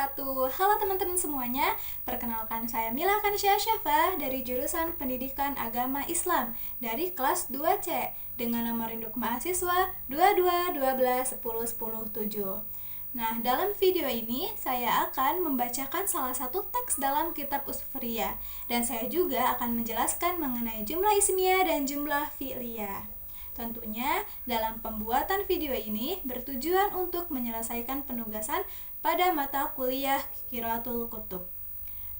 wabarakatuh. Halo teman-teman semuanya, perkenalkan saya Mila Kanisya Syafa dari jurusan Pendidikan Agama Islam dari kelas 2C dengan nomor induk mahasiswa 22121107. Nah, dalam video ini saya akan membacakan salah satu teks dalam kitab Usfriyah dan saya juga akan menjelaskan mengenai jumlah ismiyah dan jumlah fi'liyah. Tentunya dalam pembuatan video ini bertujuan untuk menyelesaikan penugasan pada mata kuliah Qiraatul Kutub.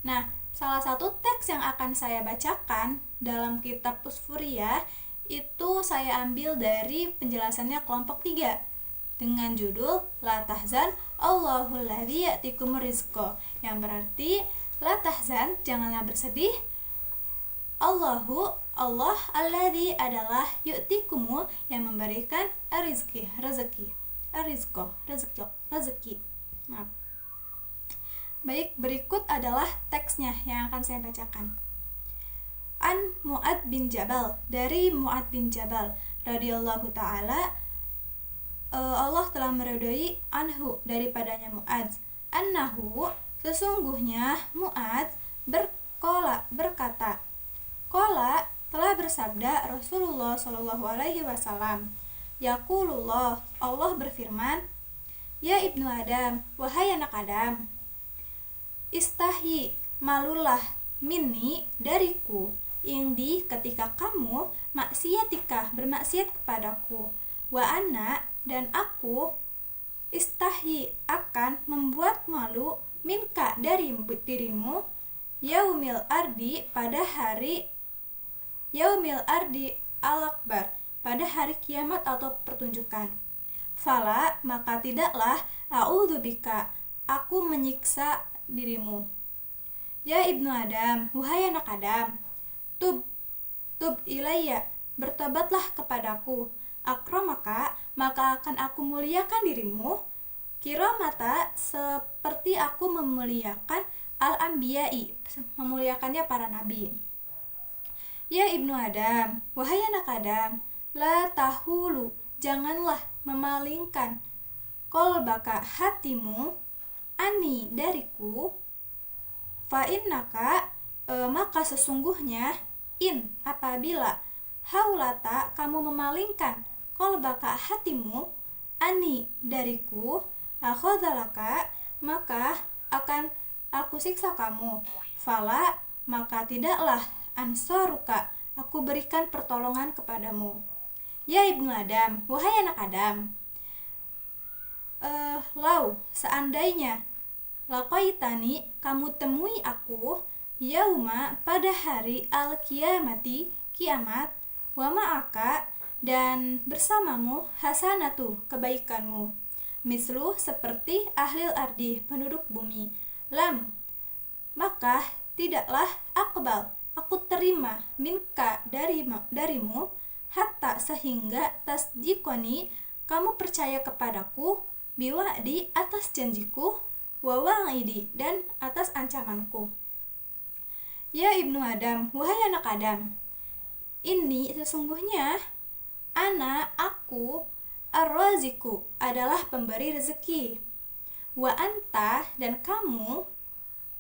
Nah, salah satu teks yang akan saya bacakan dalam kitab Usfriyah itu saya ambil dari penjelasannya kelompok 3 dengan judul La tahzan Allahul ladzi ya'tikumur rizqa, yang berarti la tahzan, janganlah bersedih, Allah alladzi adalah yu'tikumu, yang memberikan rezeki. Maaf. Baik, berikut adalah teksnya yang akan saya bacakan. An Mu'ad bin Jabal, dari Mu'ad bin Jabal radhiyallahu taala, Allah telah meridhoi anhu, daripadanya Mu'ad, annahu, sesungguhnya Mu'ad berkata, Qala, telah bersabda Rasulullah Shallallahu Alaihi Wasallam, Yaqulullah, Allah berfirman, Ya ibnu Adam, wahai anak Adam, istahi, malulah, minni, dariku, indi, ketika kamu maksiatika, bermaksiat kepadaku, wa ana, dan aku, istahi, akan membuat malu, minka, dari dirimu, yaumil ardi, pada hari Yaumil ardi al-akbar, pada hari kiamat atau pertunjukan. Fala, maka tidaklah, a'udzubika, aku menyiksa dirimu. Ya ibnu Adam, wahai anak Adam, tub ilayya, bertobatlah kepadaku, akramaka, maka akan aku muliakan dirimu, kiramata, seperti aku memuliakan al-anbiya'i, memuliakannya para nabi. Ya ibnu Adam, wahai anak Adam, la tahulu, janganlah memalingkan, kolbaka, hatimu, ani, dariku, fa innaka, maka sesungguhnya, apabila, haulata, kamu memalingkan, kolbaka, hatimu, ani, dariku, akhadhalaka, maka akan aku siksa kamu, fala, maka tidaklah, ansaruka, aku berikan pertolongan kepadamu. Ya ibnu Adam, wahai anak Adam, lau, seandainya, laqaitani, kamu temui aku, yauma, pada hari al-qiyamati, kiamat, wa ma'aka, dan bersamamu, hasanatu, kebaikanmu, mislu, seperti ahlil ardi, penduduk bumi, lam, maka tidaklah akbal, aku terima, minka, darimu, hatta, sehingga, tasdikoni, kamu percaya kepadaku, biwa'di, atas janjiku, wawa'idi, dan atas ancamanku. Ya ibnu Adam, wahai anak Adam, ini sesungguhnya, aku, ar-raziku, adalah pemberi rezeki, wa anta, dan kamu,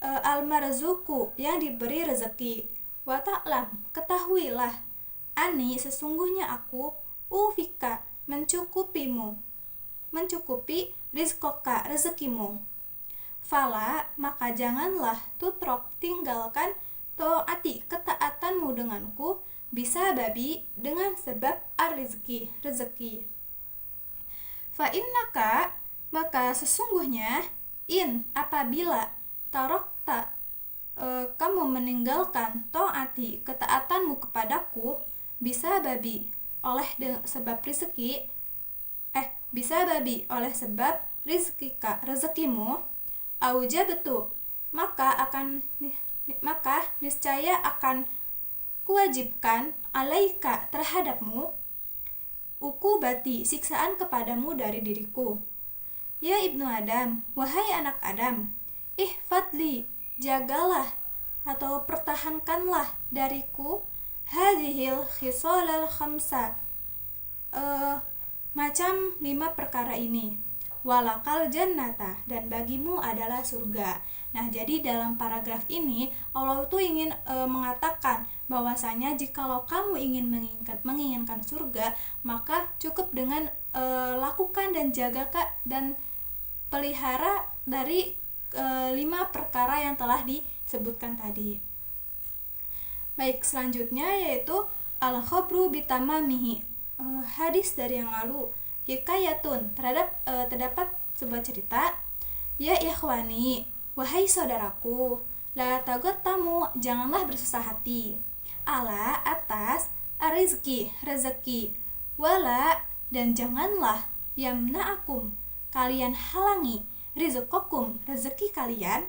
al-marzuku, yang diberi rezeki, wa ta'lam, ketahuilah, ani, sesungguhnya aku, ufika, mencukupi rizkoka, rezekimu, fala, maka janganlah, tutrok, tinggalkan, to'ati, ketaatanmu denganku, bisa babi, dengan sebab rezeki, fa innaka, maka sesungguhnya, apabila, tarokta, kamu meninggalkan, to'ati, ketaatanmu kepadaku, bisa babi, oleh sebab rezeki, bisa babi, oleh sebab rizkika, rezekimu, aujabtu, maka niscaya akan kuwajibkan, alaika, terhadapmu, ukubati, siksaan kepadamu dari diriku. Ya ibnu Adam, wahai anak Adam, ihfadli, jagalah atau pertahankanlah dariku, hadhil khisalal khamsa, macam 5 perkara ini, walakal jannata, dan bagimu adalah surga. Nah, jadi dalam paragraf ini Allah itu ingin mengatakan bahwasanya jikalau kamu ingin menginginkan surga, maka cukup dengan lakukan dan jaga dan pelihara dari 5 perkara yang telah disebutkan tadi. Baik, selanjutnya yaitu al-khabru bitamamihi. Hadis dari yang lalu, hikayatun, terdapat sebuah cerita, ya ikhwani, wahai saudaraku, la tagotamu, janganlah bersusah hati, ala, atas, arizki, rezeki, wala, dan janganlah, yamna'akum, kalian halangi, rizqakum, rezeki kalian,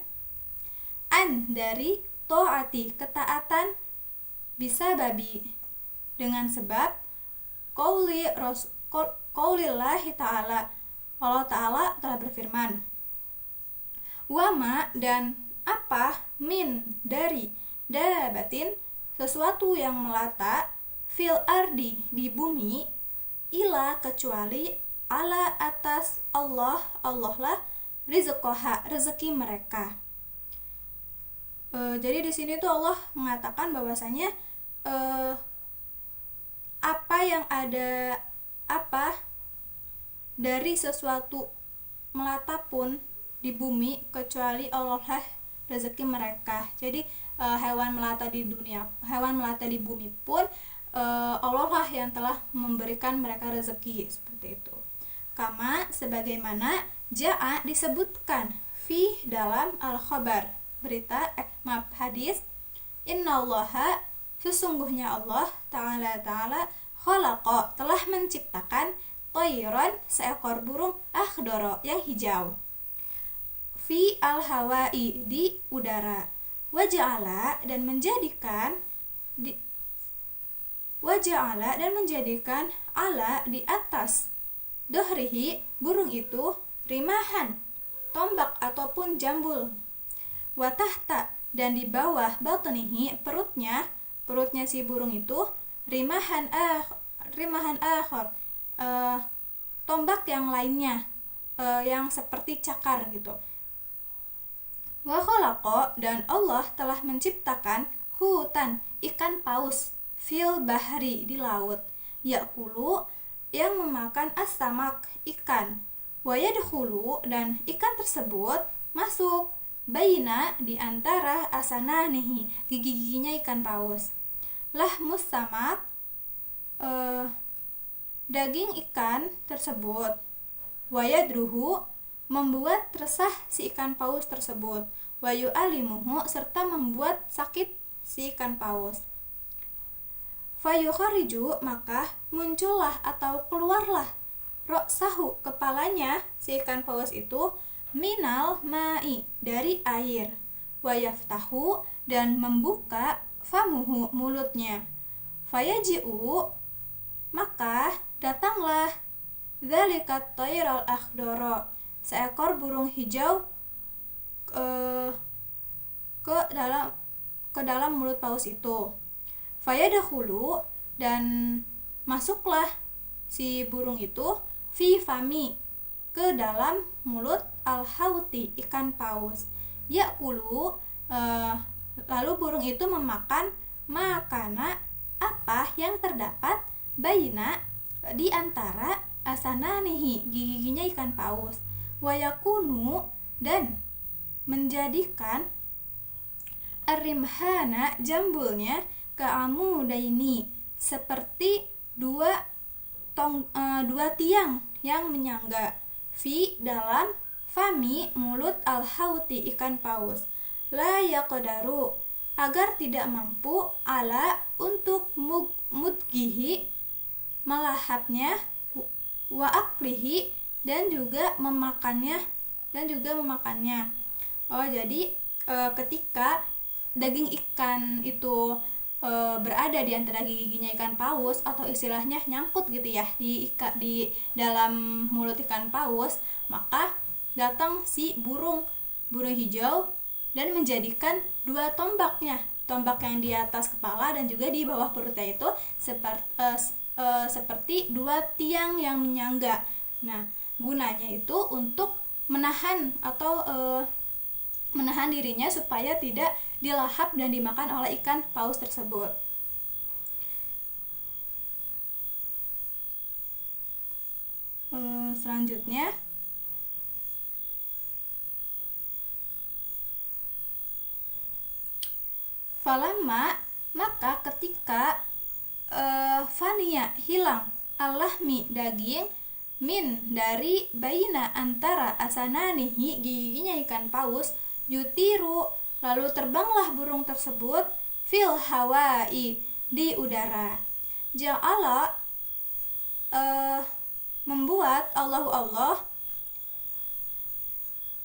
an, dari to'ati, ketaatan, bisa babi, dengan sebab qaulillahi ta'ala, Allah Ta'ala telah berfirman, wama, dan apa, min, dari, dabatin, sesuatu yang melata, fil ardi, di bumi, ila, kecuali, ala, atas, Allah lah, rizqoha, rezeki mereka. Jadi di sini tuh Allah mengatakan bahwasanya apa yang ada, dari sesuatu melata pun di bumi kecuali Allah lah rezeki mereka. Jadi hewan melata di bumi pun Allah lah yang telah memberikan mereka rezeki, seperti itu. Kama, sebagaimana ja'a, disebutkan, fi, dalam al-khabar, berita, hadis, innallaha, sesungguhnya Allah Ta'ala khalaqa, telah menciptakan, toiron, seekor burung, akhdoro, yang hijau, fi al-hawai, di udara, waja'ala, dan menjadikan ala, di atas, dohrihi, burung itu, rimahan, tombak ataupun jambul, watahta, dan di bawah, batnihi, perutnya si burung itu, rimahan akhor, tombak yang lainnya, yang seperti cakar gitu. Wa khalaqa, dan Allah telah menciptakan, hutan, ikan paus, fil bahri, di laut, yakulu, yang memakan as-samak, ikan, wa yadkhulu, dan ikan tersebut masuk, baina, di antara, asananihi, gigi-giginya ikan paus, lahmus samak, daging ikan tersebut, wa yadruhu, membuat resah si ikan paus tersebut, wa yu'alimuhu, serta membuat sakit si ikan paus, fayukhariju, maka muncullah atau keluarlah, roksahu, kepalanya si ikan paus itu, minal ma'i, dari air, wayaftahu, dan membuka, famuhu, mulutnya, fayaji'u, maka datanglah, dzalikat toiral akhdoro, seekor burung hijau ke dalam mulut paus itu, fayadakhulu, dan masuklah si burung itu, fi fami, ke dalam mulut, al-hauti, ikan paus, yakulu, lalu burung itu memakan, makana, apa yang terdapat, baina, di antara, asananihi, gigi-giginya ikan paus, wayakunu, dan menjadikan, arrimhana, jambulnya, ka'amudaini, seperti dua tiang yang menyangga, fi, dalam, fami, mulut, al-hauti, ikan paus, la yaqdaru, agar tidak mampu, ala, untuk mudgihi, melahapnya, wa aklihi, dan juga memakannya. Jadi ketika daging ikan itu berada di antara gigi-giginya ikan paus, atau istilahnya nyangkut gitu ya di dalam mulut ikan paus, maka datang si burung hijau dan menjadikan dua tombaknya, tombak yang di atas kepala dan juga di bawah perutnya itu seperti dua tiang yang menyangga. Nah, gunanya itu untuk menahan atau menahan dirinya supaya tidak dilahap dan dimakan oleh ikan paus tersebut. Selanjutnya, falamma, maka ketika fania hilang alahmi daging min dari baina antara asananihi giginya ikan paus, yutiru lalu terbanglah burung tersebut fil hawai di udara. Ja'ala membuat Allah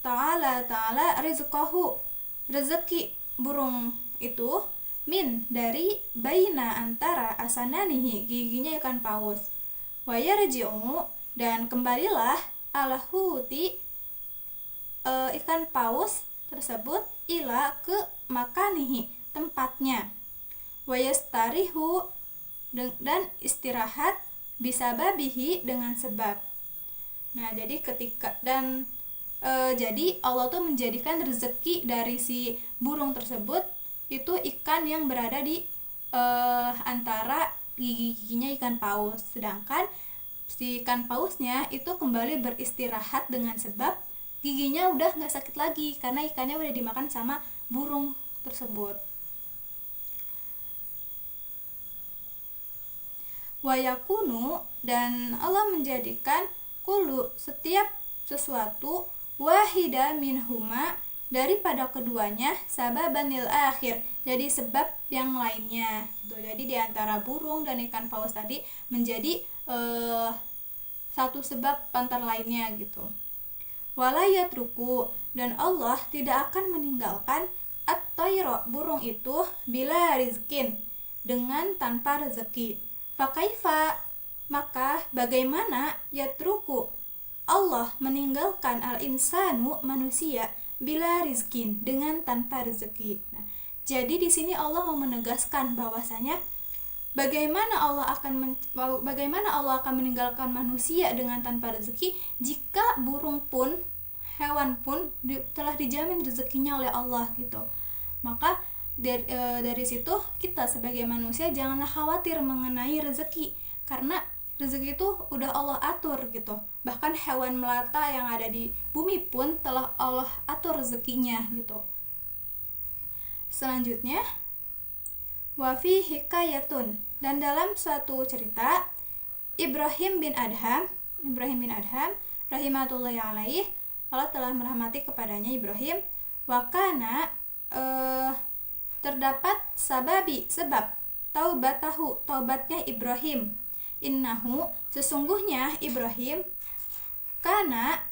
Ta'ala rizqahu rezeki burung itu min dari baina antara asananihi giginya ikan paus, wa yarji'u dan kembalilah alahuti ikan paus tersebut ila ke makanihi tempatnya, wa yastarihu dan istirahat bisa babihi dengan sebab. Nah, jadi ketika jadi Allah tuh menjadikan rezeki dari si burung tersebut itu ikan yang berada di antara gigi-giginya ikan paus, sedangkan si ikan pausnya itu kembali beristirahat dengan sebab giginya udah nggak sakit lagi karena ikannya udah dimakan sama burung tersebut. Wayakunu dan Allah menjadikan kulu setiap sesuatu wahida minhuma daripada keduanya sababanil akhir jadi sebab yang lainnya gitu. Jadi di antara burung dan ikan paus tadi menjadi satu sebab antara lainnya gitu. Walayatruku dan Allah tidak akan meninggalkan at-tayra burung itu bila rizkin dengan tanpa rezeki. Fakaifa maka bagaimana yatruku Allah meninggalkan al-insanu manusia bila rizkin dengan tanpa rezeki. Nah, jadi di sini Allah mau menegaskan bahwasanya bagaimana Allah akan meninggalkan manusia dengan tanpa rezeki jika burung pun, hewan pun telah dijamin rezekinya oleh Allah gitu. Maka dari situ kita sebagai manusia janganlah khawatir mengenai rezeki, karena rezeki itu udah Allah atur gitu. Bahkan hewan melata yang ada di bumi pun telah Allah atur rezekinya gitu. Selanjutnya, wa fi hikayatun dan dalam suatu cerita Ibrahim bin Adham rahimatullahi alaih, Allah telah merahmati kepadanya Ibrahim, wakana terdapat sebab taubatnya Ibrahim, innahu sesungguhnya Ibrahim kana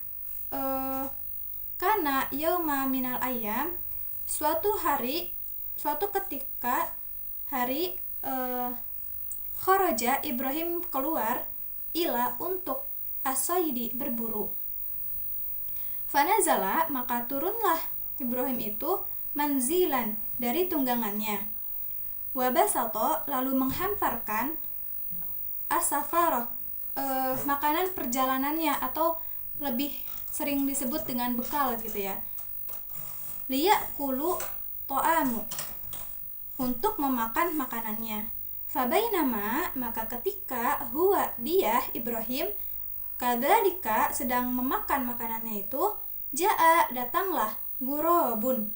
yauma minal ayyam suatu ketika hari kharaja Ibrahim keluar ila untuk asaidi berburu, fanazala maka turunlah Ibrahim itu manzilan dari tunggangannya, wabasato lalu menghamparkan asafaroh makanan perjalanannya atau lebih sering disebut dengan bekal gitu ya, liyakulu to'amu untuk memakan makanannya. Fabainama maka ketika huwa dia Ibrahim kadzalika sedang memakan makanannya itu, jaa datanglah gurobun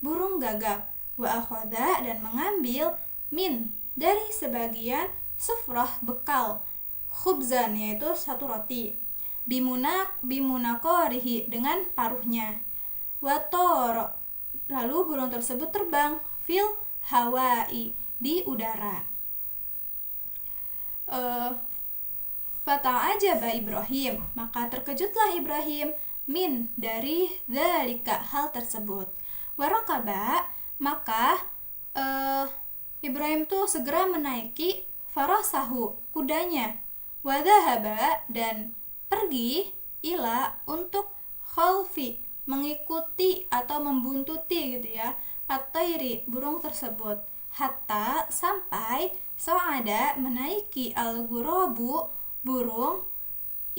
burung gagak, wa akhadha dan mengambil min dari sebagian sufrah bekal, khubzan yaitu satu roti, bimunakorihi dengan paruhnya, wator lalu burung tersebut terbang fil hawai di udara. Fata'ajaba Ibrahim maka terkejutlah Ibrahim min dari dzalika hal tersebut, warakaba maka Ibrahim tuh segera menaiki farasahu kudanya, wadhahaba dan pergi ila untuk khalfi mengikuti atau membuntuti gitu ya, at-tayri burung tersebut, hatta sampai so'ada menaiki al-ghurabu burung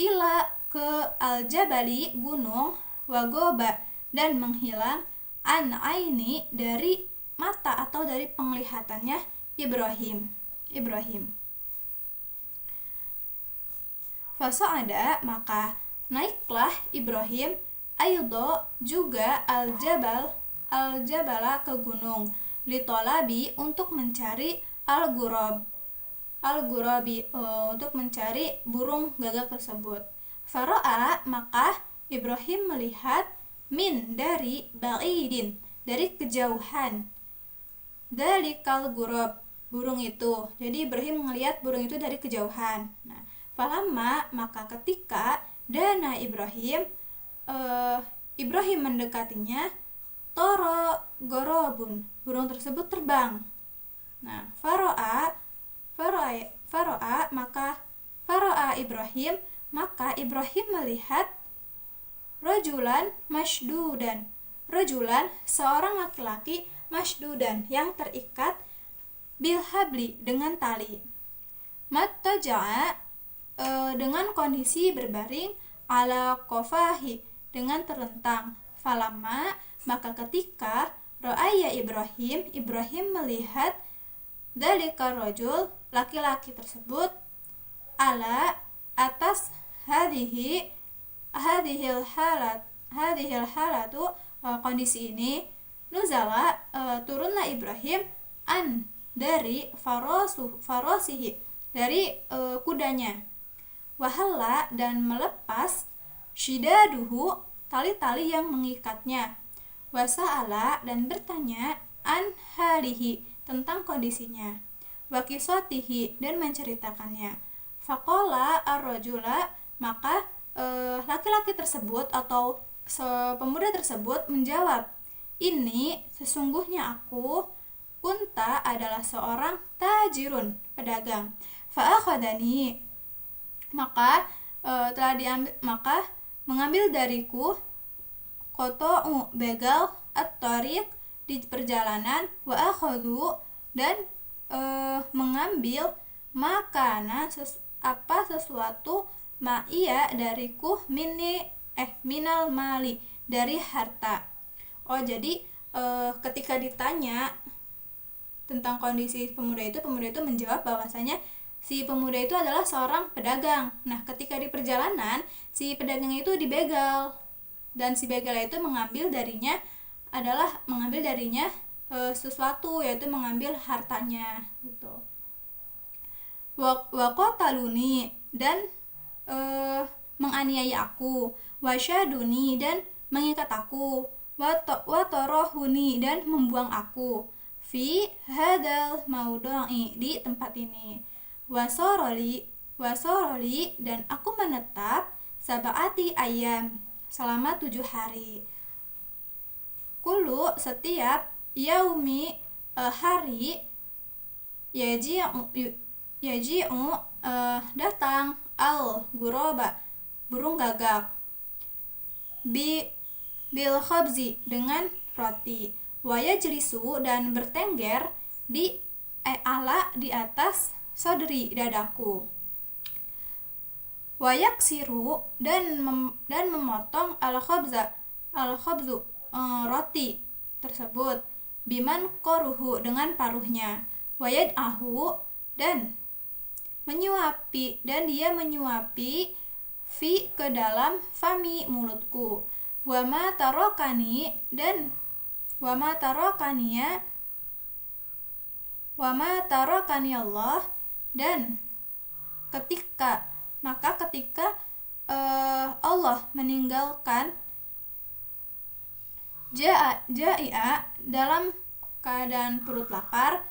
ila ke al-jabali gunung, wagoba dan menghilang, an aini dari mata atau dari penglihatannya Ibrahim. Fasa'ada maka naiklah Ibrahim, aidho juga al-jabala ke gunung, litolabi untuk mencari al-gurabi untuk mencari burung gagak tersebut. Fara'a maka Ibrahim melihat min dari ba'idin dari kejauhan, dalikal gurab burung itu. Jadi Ibrahim melihat burung itu dari kejauhan. Nah, falamma maka ketika dana Ibrahim mendekatinya, toro gorobun burung tersebut terbang. Nah, faro'a Ibrahim maka Ibrahim melihat rajulan masdudan, rajulan seorang laki-laki, masdudan yang terikat, bilhabli dengan tali, mattaja'a dengan kondisi berbaring, ala kofahi dengan terlentang. Falamma maka ketika ra'aya Ibrahim melihat dalika rajul laki-laki tersebut, ala atas hadhil halatu kondisi ini, nuzala turunlah Ibrahim an dari farosihi dari kudanya, wahalla dan melepas, shidaduhu tali-tali yang mengikatnya, wasa'ala dan bertanya, an halihi tentang kondisinya, wakisotihi dan menceritakannya. Faqala ar-rajula maka laki-laki tersebut atau pemuda tersebut menjawab, ini sesungguhnya aku, kunta adalah seorang tajirun pedagang, fa'akhadani maka mengambil dariku, qata'u begal at-tariq di perjalanan, wa akhadhu dan mengambil makana sesuatu ma'iya dariku minal mali dari harta. Jadi ketika ditanya tentang kondisi pemuda itu menjawab bahwasanya si pemuda itu adalah seorang pedagang. Nah, ketika di perjalanan si pedagang itu dibegal dan si begal itu mengambil darinya sesuatu, yaitu mengambil hartanya gitu. Waqataluni dan menganiaya aku, wasyaduni dan mengikat aku, watorohuni dan membuang aku, fi hadal maudai di tempat ini, wasoroli dan aku menetap sab'ati ayam selama 7 hari, kulu setiap yaumi hari, yaji'u datang al guroba burung gagak, bil khabzi dengan roti, wayajlisu dan bertengger di atas sodri dadaku, wayaksiru dan memotong al khabzu roti tersebut, biman koruhu dengan paruhnya, wayad'ahu dan dia menyuapi fi ke dalam fami mulutku, wama tarokani Allah dan ketika Allah meninggalkan ja'i'a dalam keadaan perut lapar,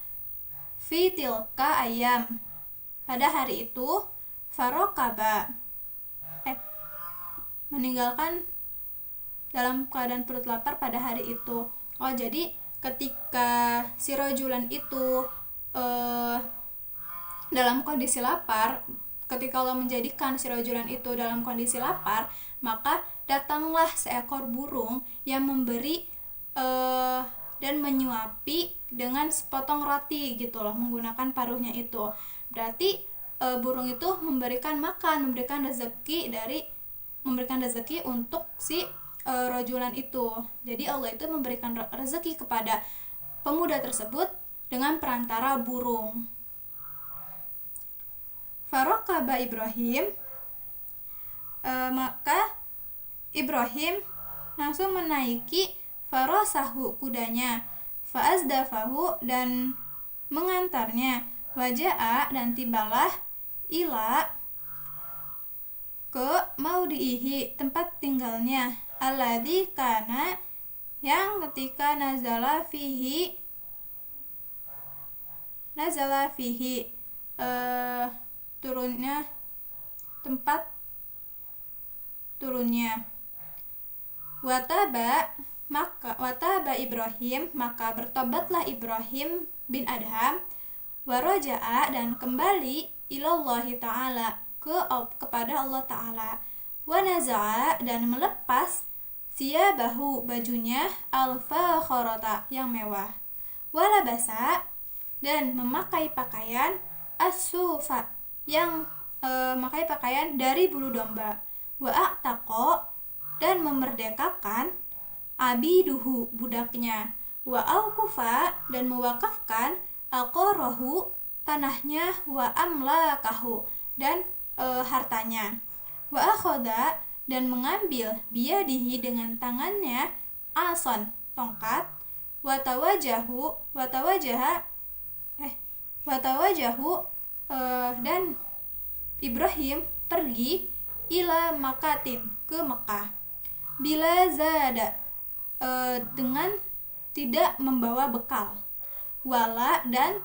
fi tilka ayam pada hari itu, farokaba meninggalkan dalam keadaan perut lapar pada hari itu. Jadi ketika si rajulan itu dalam kondisi lapar, ketika Allah menjadikan si rajulan itu dalam kondisi lapar, maka datanglah seekor burung yang memberi dan menyuapi dengan sepotong roti gitu loh, menggunakan paruhnya itu. Berarti burung itu memberikan rezeki memberikan rezeki untuk si rojulan itu. Jadi Allah itu memberikan rezeki kepada pemuda tersebut dengan perantara burung. Farokaba Ibrahim, maka Ibrahim langsung menaiki farasahu kudanya, faazdafahu dan mengantarnya, waja'a dan tibalah ila ke maudihi tempat tinggalnya, alladzi kana yang ketika nazala fihi turunnya tempat turunnya. Wataba Ibrahim, maka bertobatlah Ibrahim bin Adham, waraja'a dan kembali ilallahi ta'ala kepada Allah Ta'ala, wanaza'a dan melepas siyabahu bajunya, al-fakharata yang mewah, walabasa dan memakai pakaian as-sufa yang memakai pakaian dari bulu domba, wa a'taqa dan memerdekakan abiduhu budaknya, wa aukufa dan mewakafkan aqarahu tanahnya, wa amlakahu dan hartanya, wa akhoda dan mengambil biyadihi dengan tangannya ason tongkat, watawajahu dan Ibrahim pergi ila makatin ke Mekah, bila zada dengan tidak membawa bekal, wala dan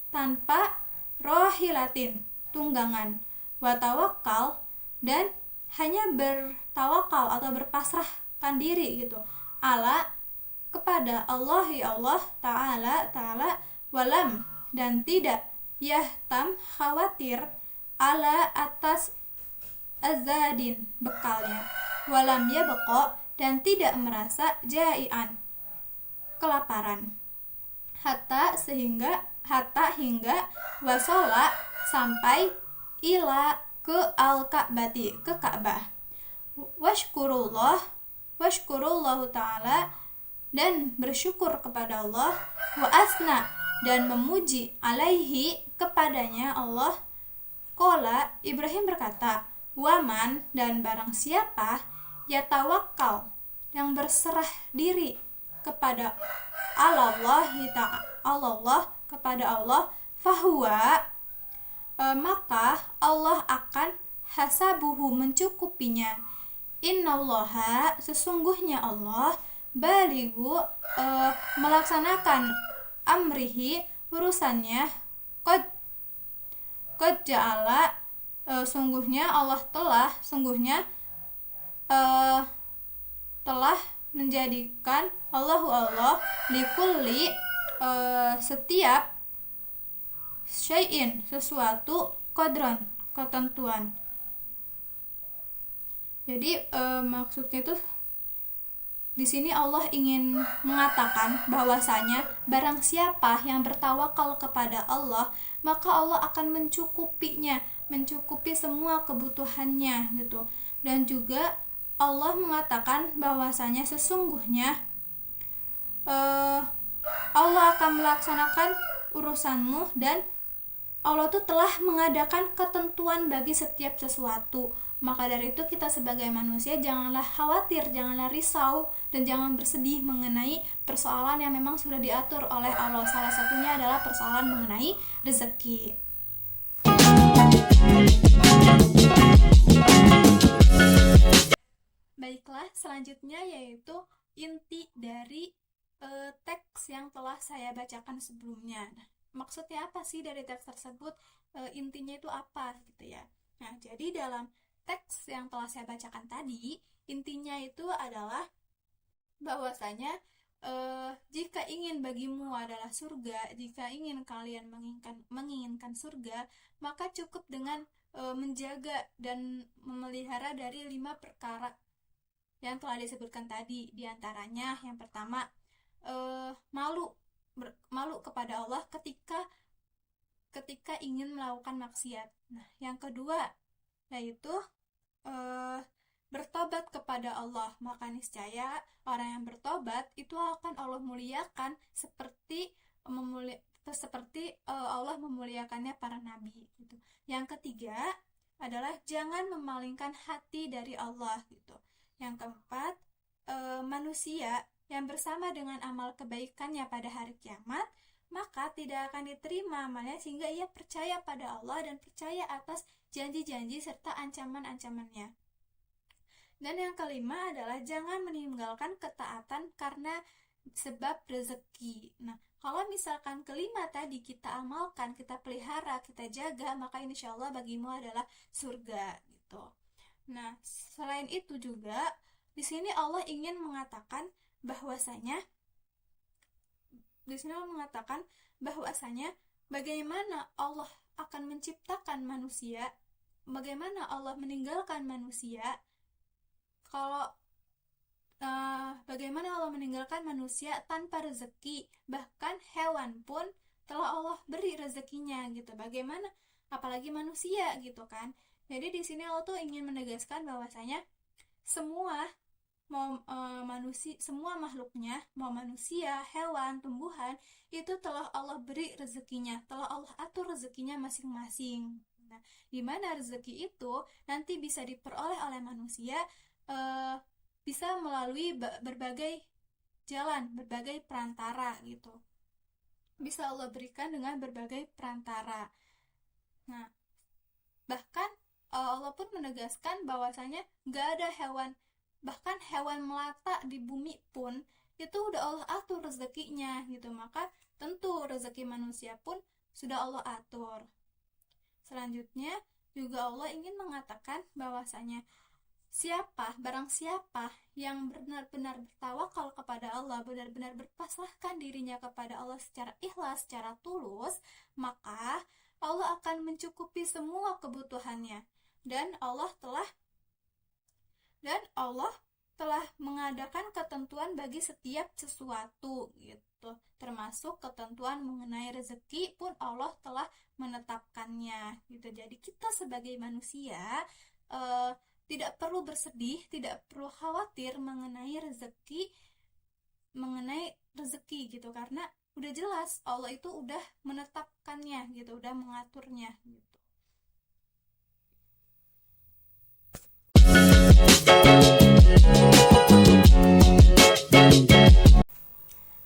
tanpa rohilatin tunggangan, watawakal dan hanya bertawakal atau berpasrahkan diri gitu, ala kepada Allah Ta'ala, walam dan tidak yahtam khawatir ala atas azadin bekalnya, walam yabqa dan tidak merasa jai'an kelaparan, hatta hingga wasola sampai ila ke al-Ka'bati ke Ka'bah, washkurullahu ta'ala dan bersyukur kepada Allah, wa asna dan memuji alaihi kepadanya Allah. Qala Ibrahim berkata, waman dan barang siapa yatawakkal yang berserah diri kepada Allah kepada Allah, fahuwa maka Allah akan hasabuhu mencukupinya, innallaha sesungguhnya Allah balighu melaksanakan amrihi urusannya, qad ja'ala sungguhnya Allah telah menjadikan Allah likulli setiap syai'in sesuatu qadran ketentuan. Jadi maksudnya itu di sini Allah ingin mengatakan bahwasanya barang siapa yang bertawakal kepada Allah, maka Allah akan mencukupi semua kebutuhannya gitu. Dan juga Allah mengatakan bahwasanya sesungguhnya Allah akan melaksanakan urusanmu, dan Allah tuh telah mengadakan ketentuan bagi setiap sesuatu. Maka dari itu kita sebagai manusia janganlah khawatir, janganlah risau, dan jangan bersedih mengenai persoalan yang memang sudah diatur oleh Allah. Salah satunya adalah persoalan mengenai rezeki. Baiklah, selanjutnya yaitu inti dari teks yang telah saya bacakan sebelumnya. Nah, maksudnya apa sih dari teks tersebut? Intinya itu apa gitu ya. Nah, jadi dalam teks yang telah saya bacakan tadi, intinya itu adalah bahwasanya jika ingin bagimu adalah surga, jika ingin kalian menginginkan surga, maka cukup dengan menjaga dan memelihara dari 5 perkara yang telah disebutkan tadi. Di antaranya yang pertama, malu kepada Allah ketika ingin melakukan maksiat. Nah, yang kedua yaitu eh, bertobat kepada Allah, maka niscaya orang yang bertobat itu akan Allah muliakan seperti Allah memuliakannya para nabi gitu. Yang ketiga adalah jangan memalingkan hati dari Allah gitu. Yang keempat, manusia yang bersama dengan amal kebaikannya pada hari kiamat maka tidak akan diterima amalnya sehingga ia percaya pada Allah dan percaya atas janji-janji serta ancaman-ancamannya. Dan yang kelima adalah jangan meninggalkan ketaatan karena sebab rezeki. Nah, kalau misalkan kelima tadi kita amalkan, kita pelihara, kita jaga, maka insya Allah bagimu adalah surga gitu. Nah, selain itu juga di sini Allah ingin mengatakan bahwasanya bagaimana Allah akan menciptakan manusia, bagaimana Allah meninggalkan manusia, kalau bagaimana Allah meninggalkan manusia tanpa rezeki, bahkan hewan pun telah Allah beri rezekinya gitu. Bagaimana apalagi manusia gitu kan. Jadi di sini Allah tuh ingin menegaskan bahwasanya semua semua makhluknya, mau manusia, hewan, tumbuhan, itu telah Allah beri rezekinya, telah Allah atur rezekinya masing-masing. Nah, di mana rezeki itu nanti bisa diperoleh oleh manusia bisa melalui berbagai jalan, berbagai perantara gitu. Bisa Allah berikan dengan berbagai perantara. Nah, bahkan Allah pun menegaskan bahwasanya gak ada hewan, bahkan hewan melata di bumi pun itu udah Allah atur rezekinya gitu. Maka tentu rezeki manusia pun sudah Allah atur. Selanjutnya juga Allah ingin mengatakan bahwasanya barang siapa yang benar-benar bertawakal kepada Allah, benar-benar berpasrahkan dirinya kepada Allah secara ikhlas, secara tulus, maka Allah akan mencukupi semua kebutuhannya. Dan Allah telah mengadakan ketentuan bagi setiap sesuatu gitu. Termasuk ketentuan mengenai rezeki pun Allah telah menetapkannya gitu. Jadi kita sebagai manusia tidak perlu bersedih, tidak perlu khawatir mengenai rezeki gitu, karena udah jelas Allah itu udah menetapkannya gitu, udah mengaturnya gitu.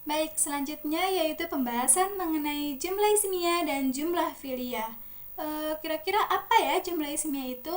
Baik, selanjutnya yaitu pembahasan mengenai jumlah ismiyah dan jumlah fi'liyah. Kira-kira apa ya jumlah ismiyah itu?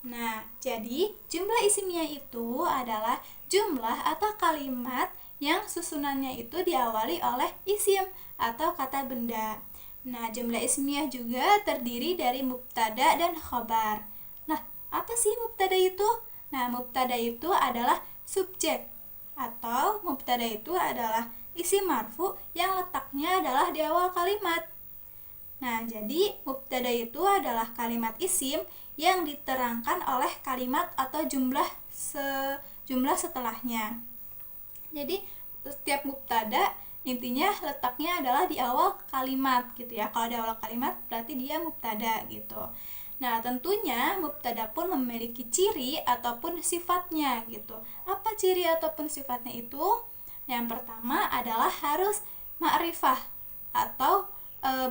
Nah, jadi jumlah ismiyah itu adalah jumlah atau kalimat yang susunannya itu diawali oleh isim atau kata benda. Nah, jumlah ismiyah juga terdiri dari mubtada dan khobar. Nah, apa sih mubtada itu? Nah, mubtada itu adalah subjek, atau mubtada itu adalah isim marfu yang letaknya adalah di awal kalimat. Nah, jadi mubtada itu adalah kalimat isim yang diterangkan oleh kalimat atau jumlah setelahnya. Jadi setiap mubtada intinya letaknya adalah di awal kalimat gitu ya. Kalau di awal kalimat berarti dia mubtada gitu. Nah, tentunya mubtada pun memiliki ciri ataupun sifatnya gitu. Apa ciri ataupun sifatnya itu? Yang pertama adalah harus ma'rifah atau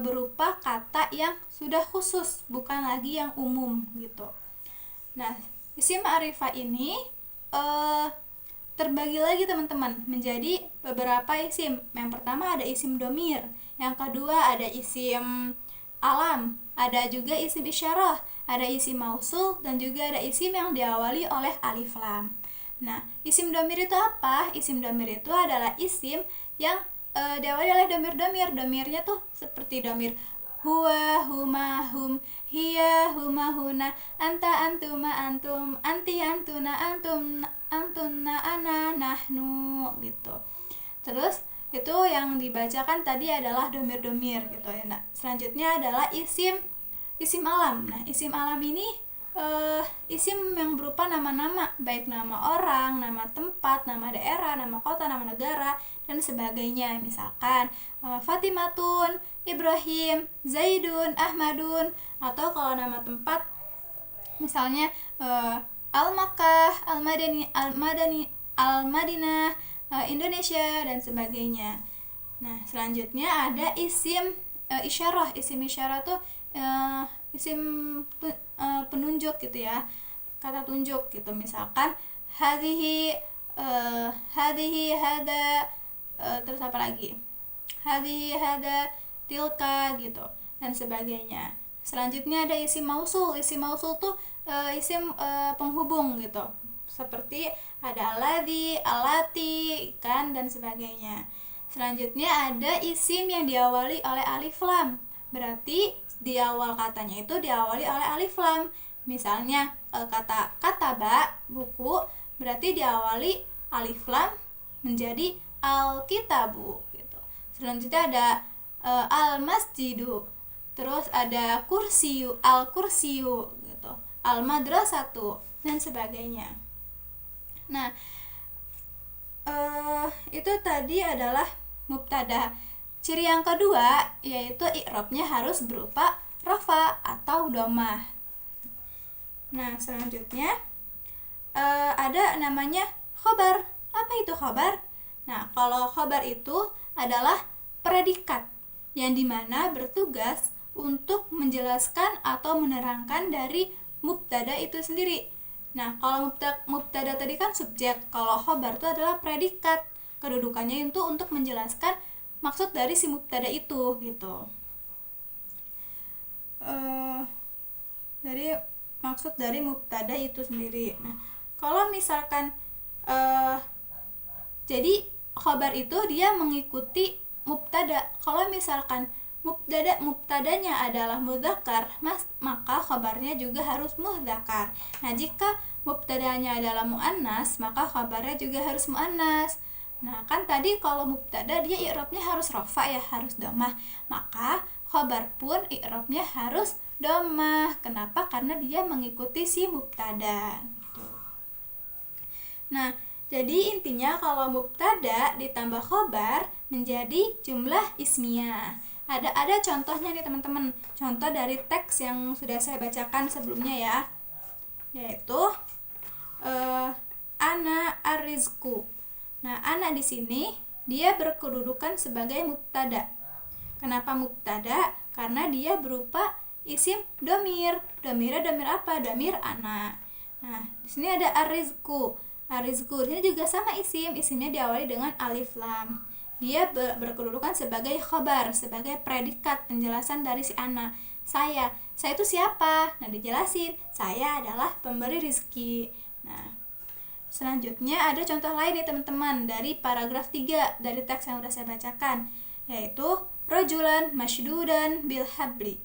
berupa kata yang sudah khusus, bukan lagi yang umum gitu. Nah, isim ma'rifah ini terbagi lagi teman-teman menjadi beberapa isim. Yang pertama ada isim domir, yang kedua ada isim alam, ada juga isim isyarah, ada isim mausul, dan juga ada isim yang diawali oleh alif lam. Nah, isim domir itu apa? Isim domir itu adalah isim yang diawali oleh domir-domir. Domirnya tuh seperti domir huwa, huma, hum, hiya, huma, huna, anta, antuma, antum, anti, antuna, antum, antunna, ana, nahnu gitu. Terus itu yang dibacakan tadi adalah domir-domir gitu ya. Nah, selanjutnya adalah isim alam. Nah, isim alam ini isim yang berupa nama-nama, baik nama orang, nama tempat, nama daerah, nama kota, nama negara, dan sebagainya. Misalkan Fatimatun, Ibrahim, Zaidun, Ahmadun, atau kalau nama tempat misalnya Al-Makkah, Al-Madinah, Indonesia dan sebagainya. Nah, selanjutnya ada isim isyarah. Isim isyarah tuh isim penunjuk gitu ya. Kata tunjuk gitu. Misalkan hadhihi, hada, terus apa lagi? Hadhihi, hada, tilka gitu dan sebagainya. Selanjutnya ada isim mausul. Isim mausul tuh isim penghubung gitu. Seperti ada alladzi, allati, kan dan sebagainya. Selanjutnya ada isim yang diawali oleh alif lam. Berarti di awal katanya itu diawali oleh alif lam. Misalnya kata kataba, buku, berarti diawali alif lam menjadi al-kitabu gitu. Selanjutnya ada al-masjidu. Terus ada kursiyu, al-kursiyu gitu. Al-madrasatu dan sebagainya. Nah, itu tadi adalah mubtada. Ciri yang kedua yaitu i'rabnya harus berupa rafa atau dhammah. Nah, selanjutnya ada namanya khobar. Apa itu khobar? Nah, kalau khobar itu adalah predikat yang dimana bertugas untuk menjelaskan atau menerangkan dari mubtada itu sendiri. Nah, kalau mubtada tadi kan subjek, kalau khobar itu adalah predikat. Kedudukannya itu untuk menjelaskan maksud dari si mubtada itu gitu. Dari maksud dari mubtada itu sendiri. Nah, kalau misalkan jadi khobar itu dia mengikuti mubtada. Kalau misalkan mubtadanya adalah mudzakkar, maka khabarnya juga harus mudzakkar. Nah, jika mubtadanya adalah muannas, maka khabarnya juga harus muannas. Nah, kan tadi kalau mubtada dia i'rabnya harus rafa ya, harus dhammah. Maka khabar pun i'rabnya harus dhammah. Kenapa? Karena dia mengikuti si mubtada gitu. Nah, jadi intinya kalau mubtada ditambah khabar menjadi jumlah ismiyah. Ada contohnya nih teman-teman. Contoh dari teks yang sudah saya bacakan sebelumnya ya. Yaitu ana arrizku. Nah, ana di sini dia berkedudukan sebagai mubtada. Kenapa mubtada? Karena dia berupa isim domir. Domirnya domir apa? Domir ana. Nah, di sini ada arrizku. Arrizku ini juga sama isimnya diawali dengan alif lam. Dia berkedudukan sebagai khobar, sebagai predikat penjelasan dari si ana. Saya itu siapa? Nah, dijelasin, saya adalah pemberi rizki. Nah, selanjutnya ada contoh lain nih teman-teman dari paragraf 3 dari teks yang sudah saya bacakan, yaitu rajulan masydudan bil habli.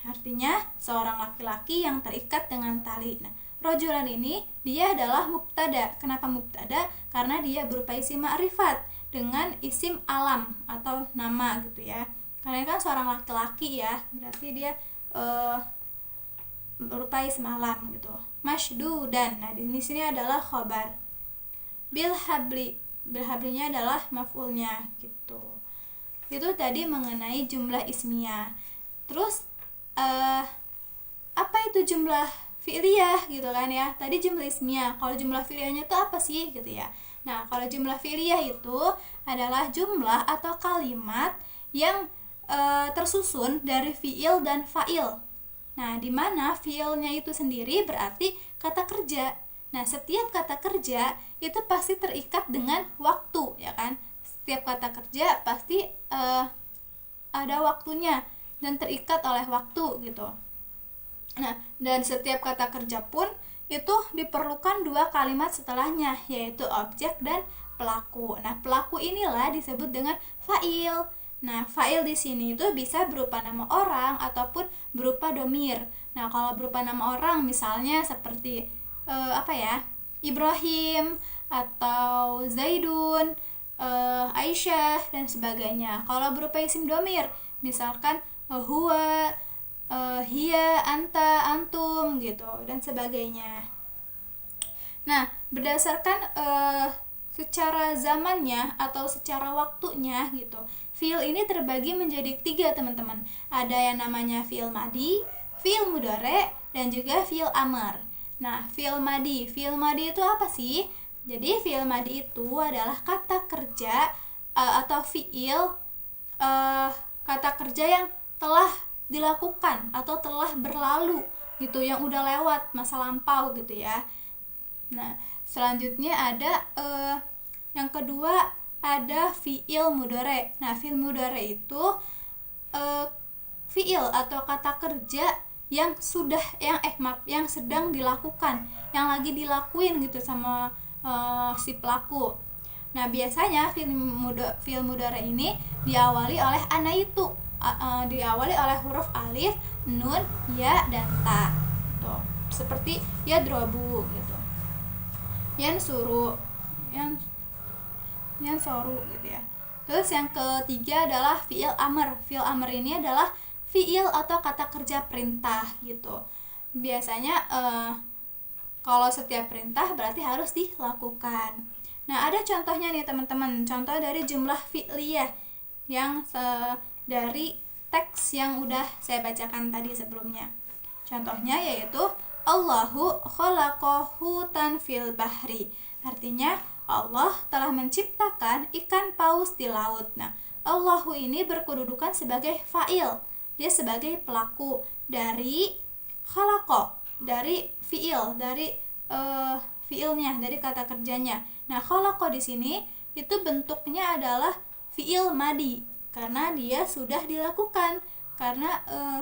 Artinya seorang laki-laki yang terikat dengan tali. Nah, rajulan ini dia adalah mubtada. Kenapa mubtada? Karena dia berupa isim ma'rifat dengan isim alam atau nama gitu ya. Karena kan seorang laki-laki ya, berarti dia berupa isim alam gitu. Masydudan. Nah, di sini adalah khobar. Bil habli. Bil hablinya adalah maf'ulnya gitu. Itu tadi mengenai jumlah ismiyah. Terus apa itu jumlah fi'liyah gitu kan ya. Tadi jumlah ismiyah. Kalau jumlah fi'liyahnya itu apa sih gitu ya. Nah, kalau jumlah fi'liyah itu adalah jumlah atau kalimat yang tersusun dari fi'il dan fa'il. Nah, di mana fi'ilnya itu sendiri berarti kata kerja. Nah, setiap kata kerja itu pasti terikat dengan waktu, ya kan? Setiap kata kerja pasti ada waktunya dan terikat oleh waktu gitu. Nah, dan setiap kata kerja pun itu diperlukan dua kalimat setelahnya, yaitu objek dan pelaku. Nah, pelaku inilah disebut dengan fa'il. Nah, fa'il di sini itu bisa berupa nama orang ataupun berupa domir. Nah, kalau berupa nama orang misalnya seperti Ibrahim atau Zaidun, Aisyah dan sebagainya. Kalau berupa isim domir misalkan huwa, hiya, anta, antum gitu dan sebagainya. Nah, berdasarkan secara zamannya atau secara waktunya gitu, fiil ini terbagi menjadi 3 teman-teman. Ada yang namanya fiil madi, fiil mudhari, dan juga fiil amr. Nah, fi'il madi. Fi'il madi itu apa sih? Jadi fi'il madi itu adalah kata kerja atau fi'il kata kerja yang telah dilakukan atau telah berlalu gitu, yang udah lewat, masa lampau gitu ya. Nah, selanjutnya ada yang kedua ada fi'il mudhari. Nah, fi'il mudhari itu fi'il atau kata kerja yang sudah yang sedang dilakukan, yang lagi dilakuin gitu sama si pelaku. Nah, biasanya fi'il mudhari ini diawali oleh ana itu, diawali oleh huruf alif, nun, ya, dan ta. Gitu. Seperti yadrobu gitu. Yansuru, yansoru gitu ya. Terus yang ketiga adalah fi'il amr. Fi'il amr ini adalah fi'il atau kata kerja perintah gitu. Biasanya kalau setiap perintah berarti harus dilakukan. Nah, ada contohnya nih teman-teman. Contoh dari jumlah fi'liyah yang dari teks yang udah saya bacakan tadi sebelumnya. Contohnya yaitu Allahu khalaqahu tan fil bahri. Artinya Allah telah menciptakan ikan paus di laut. Nah, Allahu ini berkedudukan sebagai fa'il. Dia sebagai pelaku dari khalaqa, dari fi'il, dari fi'ilnya, dari kata kerjanya. Nah, khalaqa di sini itu bentuknya adalah fi'il madi karena dia sudah dilakukan.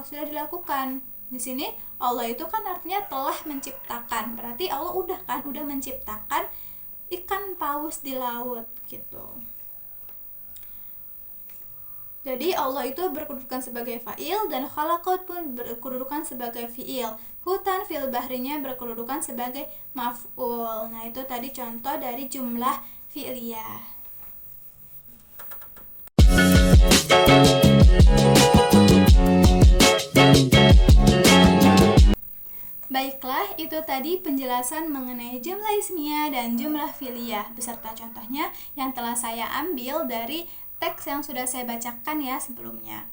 Sudah dilakukan. Di sini Allah itu kan artinya telah menciptakan. Berarti Allah udah menciptakan ikan paus di laut gitu. Jadi Allah itu berkedudukan sebagai fa'il dan khalaqat pun berkedudukan sebagai fi'il. Hutan fil bahrinya berkedudukan sebagai maf'ul. Nah, itu tadi contoh dari jumlah fi'liyah. Baiklah, itu tadi penjelasan mengenai jumlah ismiyah dan jumlah fi'liyah beserta contohnya yang telah saya ambil dari teks yang sudah saya bacakan ya sebelumnya.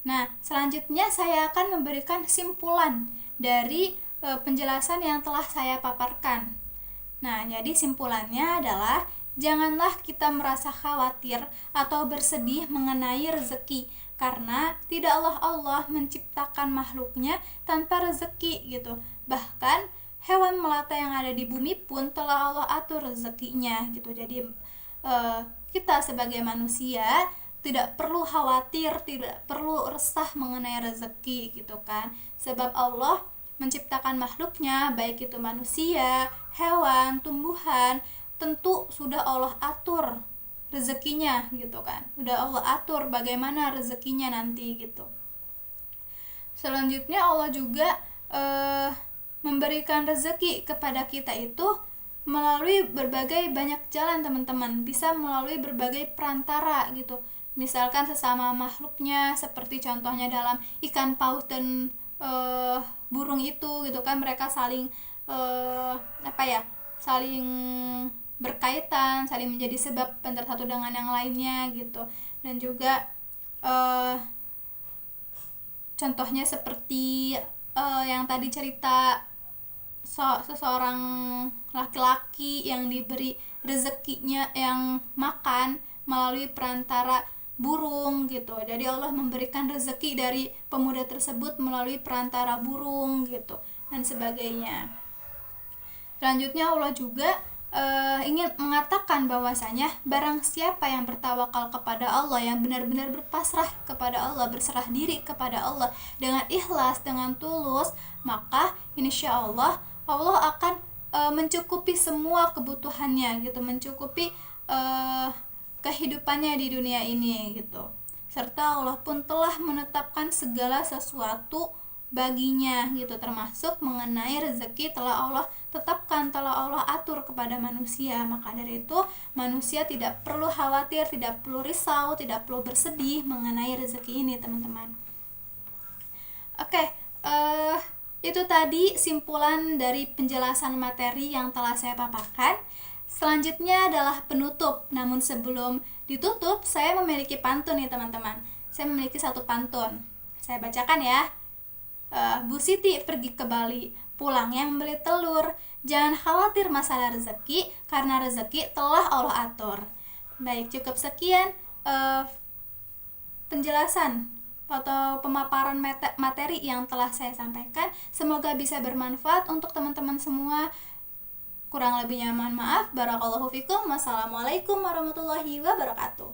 Nah, selanjutnya saya akan memberikan simpulan dari penjelasan yang telah saya paparkan. Nah, jadi simpulannya adalah janganlah kita merasa khawatir atau bersedih mengenai rezeki, karena tidaklah Allah menciptakan makhluknya tanpa rezeki gitu. Bahkan hewan melata yang ada di bumi pun telah Allah atur rezekinya gitu. Jadi kita sebagai manusia tidak perlu khawatir, tidak perlu resah mengenai rezeki gitu kan. Sebab Allah menciptakan makhluknya, baik itu manusia, hewan, tumbuhan, tentu sudah Allah atur rezekinya gitu kan. Udah Allah atur bagaimana rezekinya nanti gitu. Selanjutnya Allah juga memberikan rezeki kepada kita itu melalui berbagai banyak jalan teman-teman, bisa melalui berbagai perantara gitu. Misalkan sesama makhluknya, seperti contohnya dalam ikan paus dan burung itu gitu kan, mereka saling saling berkaitan, saling menjadi sebab antara satu dengan yang lainnya gitu. Dan juga contohnya seperti yang tadi cerita seseorang laki-laki yang diberi rezekinya yang makan melalui perantara burung gitu. Jadi Allah memberikan rezeki dari pemuda tersebut melalui perantara burung gitu dan sebagainya. Selanjutnya Allah juga ingin mengatakan bahwasanya barang siapa yang bertawakal kepada Allah, yang benar-benar berpasrah kepada Allah, berserah diri kepada Allah dengan ikhlas, dengan tulus, maka insya Allah akan mencukupi semua kebutuhannya gitu, mencukupi kehidupannya di dunia ini gitu. Serta Allah pun telah menetapkan segala sesuatu baginya gitu, termasuk mengenai rezeki telah Allah tetapkan, telah Allah atur kepada manusia. Maka dari itu manusia tidak perlu khawatir, tidak perlu risau, tidak perlu bersedih mengenai rezeki ini teman-teman. Oke, itu tadi simpulan dari penjelasan materi yang telah saya paparkan. Selanjutnya adalah penutup. Namun sebelum ditutup, saya memiliki pantun nih teman-teman. Saya memiliki satu pantun. Saya bacakan ya. Bu Siti pergi ke Bali, pulangnya membeli telur. Jangan khawatir masalah rezeki, karena rezeki telah Allah atur. Baik, cukup sekian penjelasan atau pemaparan materi yang telah saya sampaikan. Semoga bisa bermanfaat untuk teman-teman semua. Kurang lebihnya mohon maaf. Barakallahu fikum. Wassalamualaikum warahmatullahi wabarakatuh.